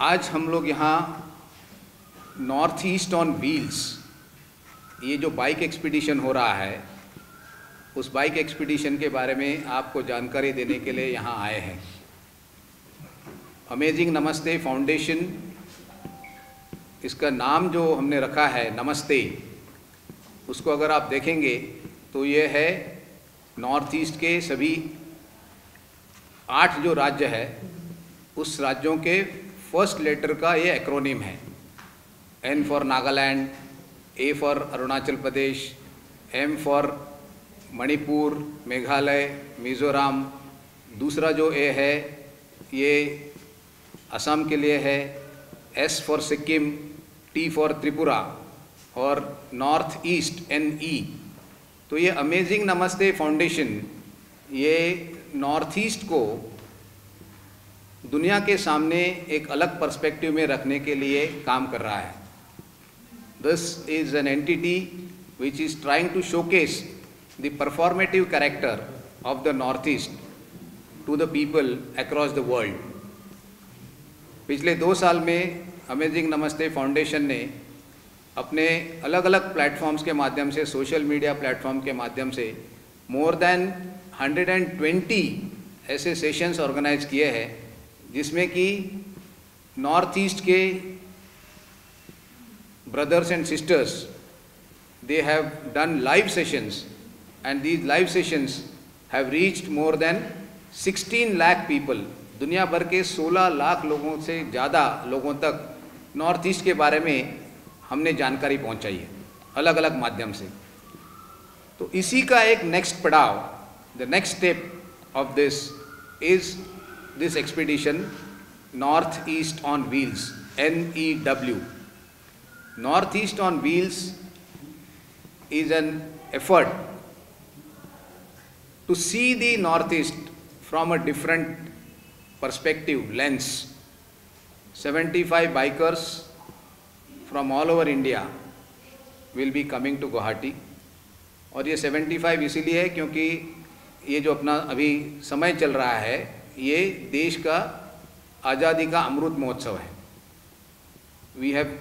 आज हम लोग यहाँ नॉर्थ ईस्ट ऑन व्हील्स, ये जो बाइक एक्सपीडिशन हो रहा है, उस बाइक एक्सपीडिशन के बारे में आपको जानकारी देने के लिए यहाँ आए हैं। अमेजिंग नमस्ते फाउंडेशन, इसका नाम जो हमने रखा है नमस्ते, उसको अगर आप देखेंगे तो ये है नॉर्थ ईस्ट के सभी 8 जो राज्य है उस राज्यों के फर्स्ट लेटर का ये एक्रोनिम है। N for Nagaland, A for Arunachal Pradesh, M for Manipur, Meghalaya, Mizoram, दूसरा जो A है ये असम के लिए है, S for Sikkim, T for Tripura और नॉर्थ ईस्ट NE। तो ये अमेजिंग नमस्ते फाउंडेशन ये नॉर्थ ईस्ट को दुनिया के सामने एक अलग पर्सपेक्टिव में रखने के लिए काम कर रहा है। This is an entity which is trying to showcase the performative character of the north east to the people across the world. पिछले 2 साल में अमेजिंग नमस्ते फाउंडेशन ने अपने अलग अलग प्लेटफॉर्म्स के माध्यम से, सोशल मीडिया प्लेटफॉर्म के माध्यम से मोर देन 120 ऐसे सेशंस ऑर्गेनाइज किए हैं जिसमें कि नॉर्थ ईस्ट के brothers and sisters, they have done live sessions and these live sessions have reached more than 16 lakh people। दुनिया भर के 16 लाख लोगों से ज़्यादा लोगों तक नॉर्थ ईस्ट के बारे में हमने जानकारी पहुंचाई है अलग अलग माध्यम से। तो इसी का एक नेक्स्ट पड़ाव, the next step of this is this expedition north east on wheels, NEW। North East on Wheels is an effort to see the Northeast from a different perspective, lens। 75 bikers from all over India will be coming to Guwahati। और ये 75 इसीलिए है क्योंकि ये जो अपना अभी समय चल रहा है ये देश का आज़ादी का अमृत महोत्सव है। We have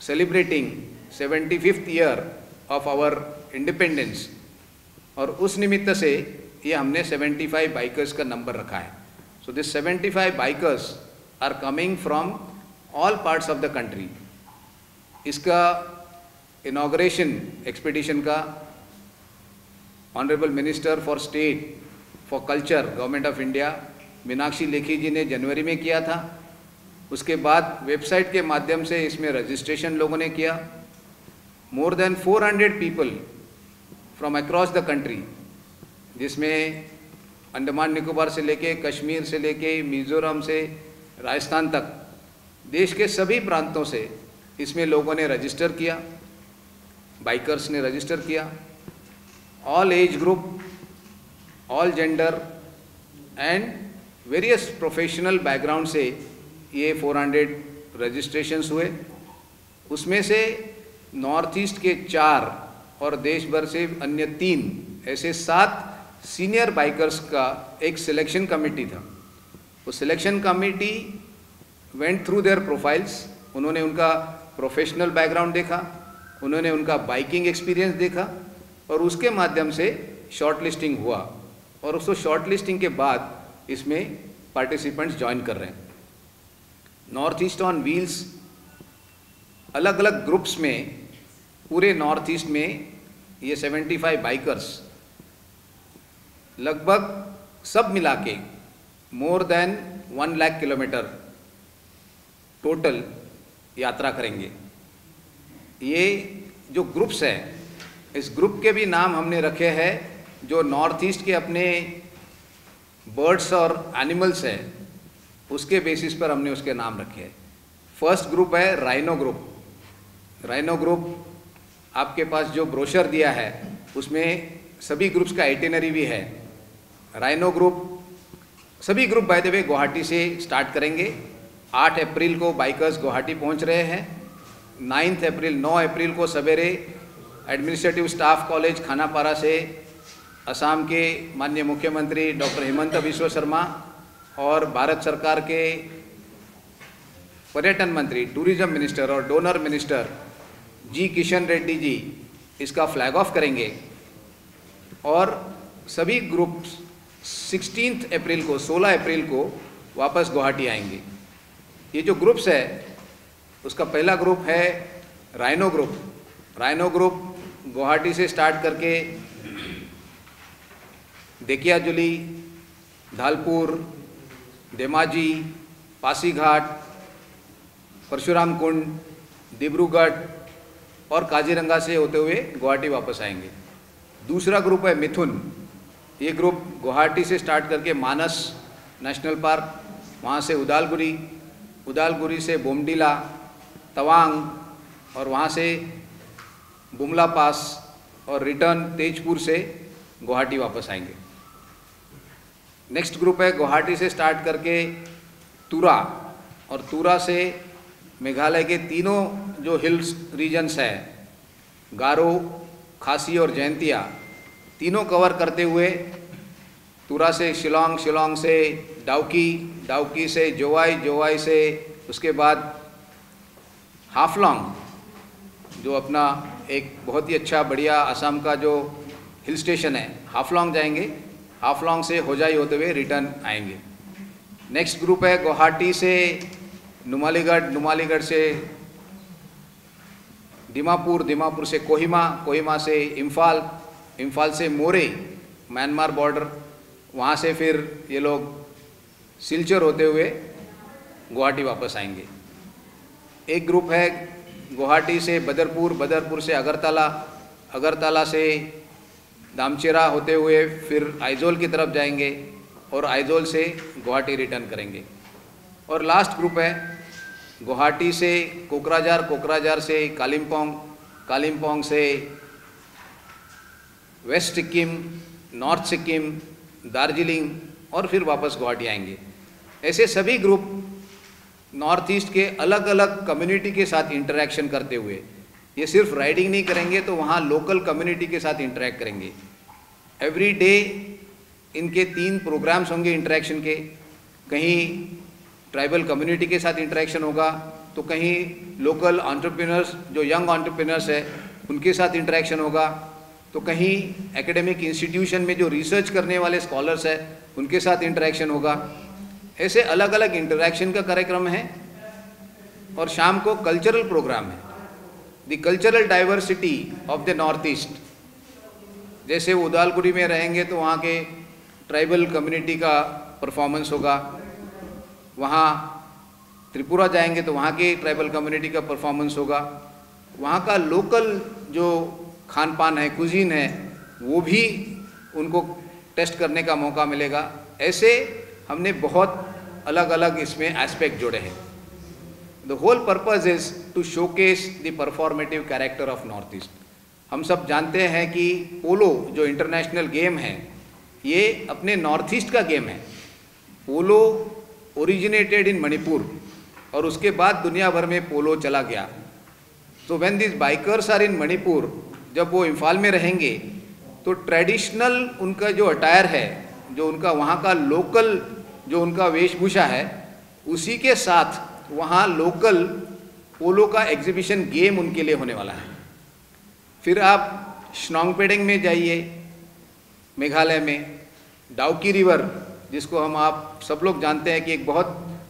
celebrating 75th year of our independence और उस निमित्त से ये हमने 75 बाइकर्स का नंबर रखा है। So this 75 bikers are coming from all parts of the country. इसका इनॉग्रेशन एक्सपीडिशन का honourable minister for state for culture government of India Meenakshi Lekhi ji ने जनवरी में किया था। उसके बाद वेबसाइट के माध्यम से इसमें रजिस्ट्रेशन लोगों ने किया। More than 400 people from across the country, जिसमें अंडमान निकोबार से लेके, कश्मीर से लेके, मिज़ोरम से राजस्थान तक देश के सभी प्रांतों से इसमें लोगों ने रजिस्टर किया, बाइकर्स ने रजिस्टर किया। All age group, all gender and various professional background से ये 400 रजिस्ट्रेशंस हुए। उसमें से नॉर्थ ईस्ट के 4 और देश भर से अन्य 3 ऐसे 7 सीनियर बाइकर्स का एक सिलेक्शन कमेटी था। वो selection committee went through their profiles. उन्होंने उनका प्रोफेशनल बैकग्राउंड देखा, उन्होंने उनका बाइकिंग एक्सपीरियंस देखा और उसके माध्यम से शॉर्ट लिस्टिंग हुआ और उसको शॉर्ट लिस्टिंग के बाद इसमें पार्टिसिपेंट्स ज्वाइन कर रहे हैं। नॉर्थ ईस्ट ऑन व्हील्स अलग अलग ग्रुप्स में पूरे नॉर्थ ईस्ट में ये 75 बाइकर्स लगभग सब मिला के more than 1 lakh kilometre total यात्रा करेंगे। ये जो ग्रुप्स हैं, इस ग्रुप के भी नाम हमने रखे हैं जो नॉर्थ ईस्ट के अपने बर्ड्स और एनिमल्स हैं उसके बेसिस पर हमने उसके नाम रखे हैं। फर्स्ट ग्रुप है राइनो ग्रुप। राइनो ग्रुप आपके पास जो ब्रोशर दिया है उसमें सभी ग्रुप्स का आइटिनरी भी है। राइनो ग्रुप, सभी group by the way Guwahati से स्टार्ट करेंगे। 8 अप्रैल को बाइकर्स गुवाहाटी पहुंच रहे हैं। 9 अप्रैल को सवेरे एडमिनिस्ट्रेटिव स्टाफ कॉलेज खानापारा से असम के माननीय मुख्यमंत्री डॉक्टर हेमंत बिस्वा शर्मा और भारत सरकार के पर्यटन मंत्री, टूरिज्म मिनिस्टर और डोनर मिनिस्टर जी किशन रेड्डी जी इसका फ्लैग ऑफ करेंगे और सभी ग्रुप्स 16 अप्रैल को वापस गुवाहाटी आएंगे। ये जो ग्रुप्स है उसका पहला ग्रुप है rhino group. Rhino group Guwahati से स्टार्ट करके देकियाजुली, धालपुर, धेमाजी, पासीघाट, परशुराम कुंड, डिब्रूगढ़ और काजीरंगा से होते हुए गुवाहाटी वापस आएंगे। दूसरा ग्रुप है मिथुन। ये ग्रुप गुवाहाटी से स्टार्ट करके मानस नेशनल पार्क, वहाँ से उदालगुरी, उदालगुरी से बोमडीला, तवांग और वहाँ से बुमला पास और रिटर्न तेजपुर से गुवाहाटी वापस आएंगे। नेक्स्ट ग्रुप है गुवाहाटी से स्टार्ट करके तुरा और तुरा से मेघालय के तीनों जो हिल्स रीजन्स है, गारो, खासी और जयंतिया, तीनों कवर करते हुए तुरा से शिलोंग, शिलोंग से डाउकी, डाउकी से जोवाई, जोवाई से उसके बाद हाफलॉन्ग जो अपना एक बहुत ही अच्छा बढ़िया असम का जो हिल स्टेशन है, हाफलॉन्ग जाएंगे। हाफलॉन्ग से होजाई होते हुए रिटर्न आएंगे। नेक्स्ट ग्रुप है गुवाहाटी से नुमालीगढ़, नुमालीगढ़ से दीमापुर, दीमापुर से कोहिमा, कोहिमा से इम्फाल, इम्फाल से मोरे, म्यांमार बॉर्डर, वहाँ से फिर ये लोग सिलचर होते हुए गुवाहाटी वापस आएंगे। एक ग्रुप है गुवाहाटी से बदरपुर, बदरपुर से अगरतला, अगरतला से दामचेरा होते हुए फिर आइजोल की तरफ जाएंगे और आइजोल से गुवाहाटी रिटर्न करेंगे। और लास्ट ग्रुप है गुवाहाटी से कोकराझार, कोकराझार से कालिम्पोंग, कालिम्पोंग से वेस्ट सिक्किम, नॉर्थ सिक्किम, दार्जिलिंग और फिर वापस गुवाहाटी आएंगे। ऐसे सभी ग्रुप नॉर्थ ईस्ट के अलग अलग कम्युनिटी के साथ इंटरेक्शन करते हुए, ये सिर्फ राइडिंग नहीं करेंगे तो वहाँ लोकल कम्युनिटी के साथ इंटरेक्ट करेंगे। एवरी डे इनके 3 प्रोग्राम्स होंगे इंटरेक्शन के। कहीं ट्राइबल कम्युनिटी के साथ इंटरेक्शन होगा तो कहीं लोकल एंटरप्रेन्योर्स जो यंग एंटरप्रेन्योर्स है उनके साथ इंटरेक्शन होगा, तो कहीं एकेडमिक इंस्टीट्यूशन में जो रिसर्च करने वाले स्कॉलर्स हैं उनके साथ इंटरेक्शन होगा। ऐसे अलग अलग इंटरेक्शन का कार्यक्रम है। और शाम को कल्चरल प्रोग्राम है, the cultural diversity of the north east. जैसे वो उदालगुरी में रहेंगे तो वहाँ के ट्राइबल कम्युनिटी का परफॉर्मेंस होगा, वहाँ त्रिपुरा जाएंगे तो वहाँ के ट्राइबल कम्युनिटी का परफॉर्मेंस होगा, वहाँ का लोकल जो खान पान है, कुजीन है, वो भी उनको टेस्ट करने का मौका मिलेगा। ऐसे हमने बहुत अलग अलग इसमें एस्पेक्ट जोड़े हैं। The whole purpose is to showcase the performative character of north east. हम सब जानते हैं कि पोलो जो इंटरनेशनल गेम है ये अपने नॉर्थ ईस्ट का गेम है। पोलो ओरिजिनेटेड इन मणिपुर और उसके बाद दुनिया भर में पोलो चला गया। तो when this bikers are in Manipur, जब वो इम्फाल में रहेंगे तो ट्रेडिशनल उनका जो अटायर है, जो उनका वहाँ का लोकल जो उनका वेशभूषा है, उसी के साथ वहाँ लोकल पोलो का एग्जीबिशन गेम उनके लिए होने वाला है। फिर आप स्नोंगपेडेंग में जाइए, मेघालय में डाउकी रिवर, जिसको हम आप सब लोग जानते हैं कि एक बहुत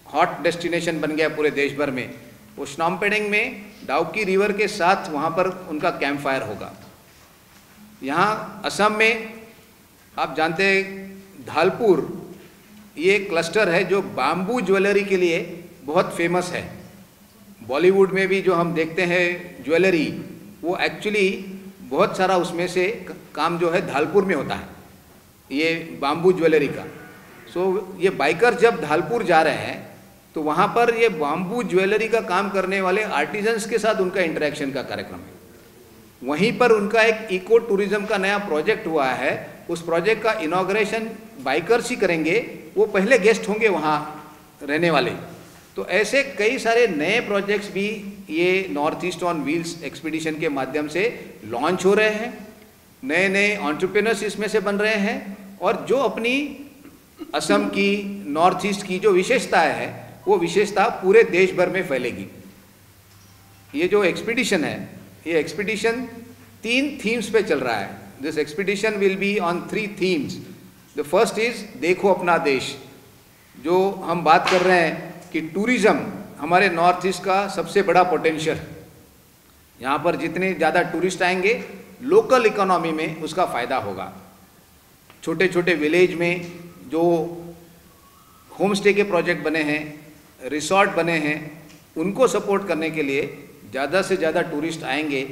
हॉट डेस्टिनेशन बन गया पूरे देश भर में। वो स्नोंगपेडेंग में डाउकी रिवर के साथ वहाँ पर उनका कैंप फायर होगा। यहाँ असम में आप जानते हैं धालपुर, ये क्लस्टर है जो बाम्बू ज्वेलरी के लिए बहुत फेमस है। बॉलीवुड में भी जो हम देखते हैं ज्वेलरी, वो एक्चुअली बहुत सारा उसमें से काम जो है धालपुर में होता है, ये बाम्बू ज्वेलरी का। सो ये बाइकर जब धालपुर जा रहे हैं तो वहाँ पर ये बाम्बू ज्वेलरी का काम करने वाले आर्टिजन्स के साथ उनका इंटरेक्शन का कार्यक्रम है। वहीं पर उनका एक इको टूरिज्म का नया प्रोजेक्ट हुआ है, उस प्रोजेक्ट का इनॉग्रेशन बाइकर्स ही करेंगे, वो पहले गेस्ट होंगे वहाँ रहने वाले। तो ऐसे कई सारे नए प्रोजेक्ट्स भी ये north east on wheels expedition के माध्यम से लॉन्च हो रहे हैं। नए नए एंटरप्रेन्योर्स इसमें से बन रहे हैं और जो अपनी असम की, नॉर्थ ईस्ट की जो विशेषताएं हैं वो विशेषता पूरे देश भर में फैलेगी। ये जो एक्सपीडिशन है, ये एक्सपीडिशन 3 थीम्स पे चल रहा है। This expedition will be on 3 themes. The first is देखो अपना देश। जो हम बात कर रहे हैं कि टूरिज्म हमारे नॉर्थ ईस्ट का सबसे बड़ा पोटेंशियल, यहाँ पर जितने ज़्यादा टूरिस्ट आएंगे लोकल इकोनॉमी में उसका फ़ायदा होगा। छोटे छोटे विलेज में जो होम स्टे के प्रोजेक्ट बने हैं, रिसोर्ट बने हैं, उनको सपोर्ट करने के लिए ज़्यादा से ज़्यादा टूरिस्ट आएंगे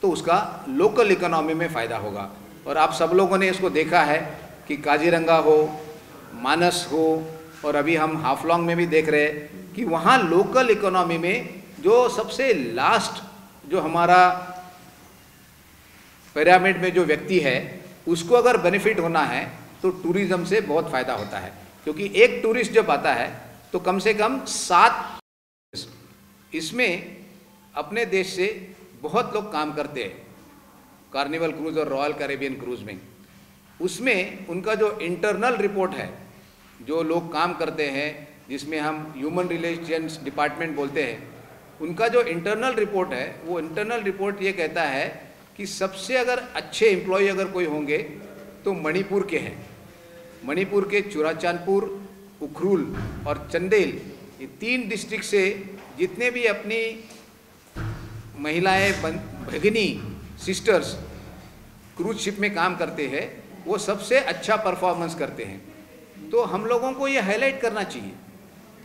तो उसका लोकल इकोनॉमी में फ़ायदा होगा। और आप सब लोगों ने इसको देखा है कि काजीरंगा हो, मानस हो, और अभी हम हाफलॉन्ग में भी देख रहे हैं कि वहाँ लोकल इकोनॉमी में जो सबसे लास्ट जो हमारा पिरामिड में जो व्यक्ति है उसको अगर बेनिफिट होना है तो टूरिज्म से बहुत फ़ायदा होता है। क्योंकि एक टूरिस्ट जब आता है तो कम से कम 7, इसमें अपने देश से बहुत लोग काम करते हैं कार्निवल क्रूज़ और रॉयल कैरेबियन क्रूज़ में। उसमें उनका जो इंटरनल रिपोर्ट है, जो लोग काम करते हैं जिसमें हम ह्यूमन रिलेशंस डिपार्टमेंट बोलते हैं, उनका जो इंटरनल रिपोर्ट है, वो इंटरनल रिपोर्ट ये कहता है कि सबसे अगर अच्छे एम्प्लॉय अगर कोई होंगे तो मणिपुर के हैं। मणिपुर के चुराचांदपुर, उखरुल और चंदेल, ये 3 डिस्ट्रिक्ट से जितने भी अपनी महिलाएं, भगिनी, सिस्टर्स क्रूज शिप में काम करते हैं, वो सबसे अच्छा परफॉर्मेंस करते हैं। तो हम लोगों को ये हाईलाइट करना चाहिए।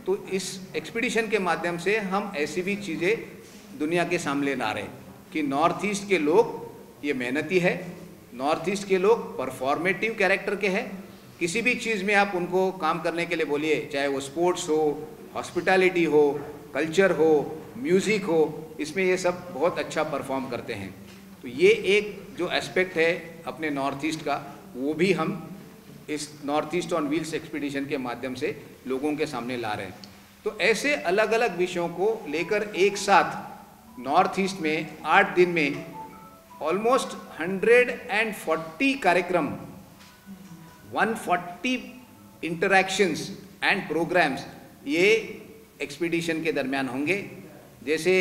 तो इस एक्सपीडिशन के माध्यम से हम ऐसी भी चीज़ें दुनिया के सामने ला रहे हैं कि नॉर्थ ईस्ट के लोग ये मेहनती है, नॉर्थ ईस्ट के लोग परफॉर्मेटिव कैरेक्टर के हैं। किसी भी चीज़ में आप उनको काम करने के लिए बोलिए, चाहे वो स्पोर्ट्स हो, हॉस्पिटैलिटी हो, कल्चर हो, म्यूज़िक हो, इसमें ये सब बहुत अच्छा परफॉर्म करते हैं। तो ये एक जो एस्पेक्ट है अपने नॉर्थ ईस्ट का, वो भी हम इस north east on wheels expedition के माध्यम से लोगों के सामने ला रहे हैं। तो ऐसे अलग अलग विषयों को लेकर एक साथ नॉर्थ ईस्ट में 8 दिन में ऑलमोस्ट 140 कार्यक्रम, 140 इंटरैक्शंस एंड प्रोग्राम्स ये एक्सपीडिशन के दरमियान होंगे। जैसे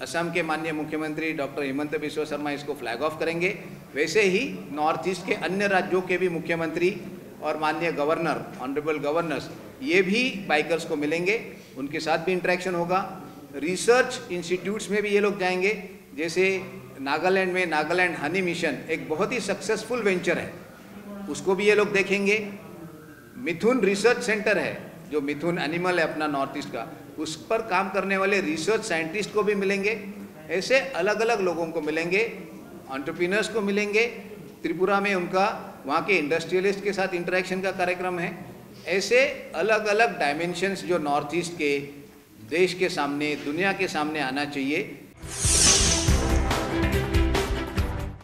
असम के माननीय मुख्यमंत्री डॉक्टर हिमंत बिस्वा शर्मा इसको फ्लैग ऑफ करेंगे, वैसे ही नॉर्थ ईस्ट के अन्य राज्यों के भी मुख्यमंत्री और माननीय गवर्नर, ऑनरेबल गवर्नर्स, ये भी बाइकर्स को मिलेंगे, उनके साथ भी इंटरेक्शन होगा। रिसर्च इंस्टीट्यूट्स में भी ये लोग जाएंगे। जैसे नागालैंड में नागालैंड हनी मिशन एक बहुत ही सक्सेसफुल वेंचर है, उसको भी ये लोग देखेंगे। मिथुन रिसर्च सेंटर है, जो मिथुन एनिमल है अपना नॉर्थ ईस्ट का, उस पर काम करने वाले रिसर्च साइंटिस्ट को भी मिलेंगे। ऐसे अलग अलग लोगों को मिलेंगे, एंटरप्रेन्योर्स को मिलेंगे। त्रिपुरा में उनका वहाँ के इंडस्ट्रियलिस्ट के साथ इंटरेक्शन का कार्यक्रम है। ऐसे अलग अलग डायमेंशंस जो नॉर्थ ईस्ट के देश के सामने, दुनिया के सामने आना चाहिए,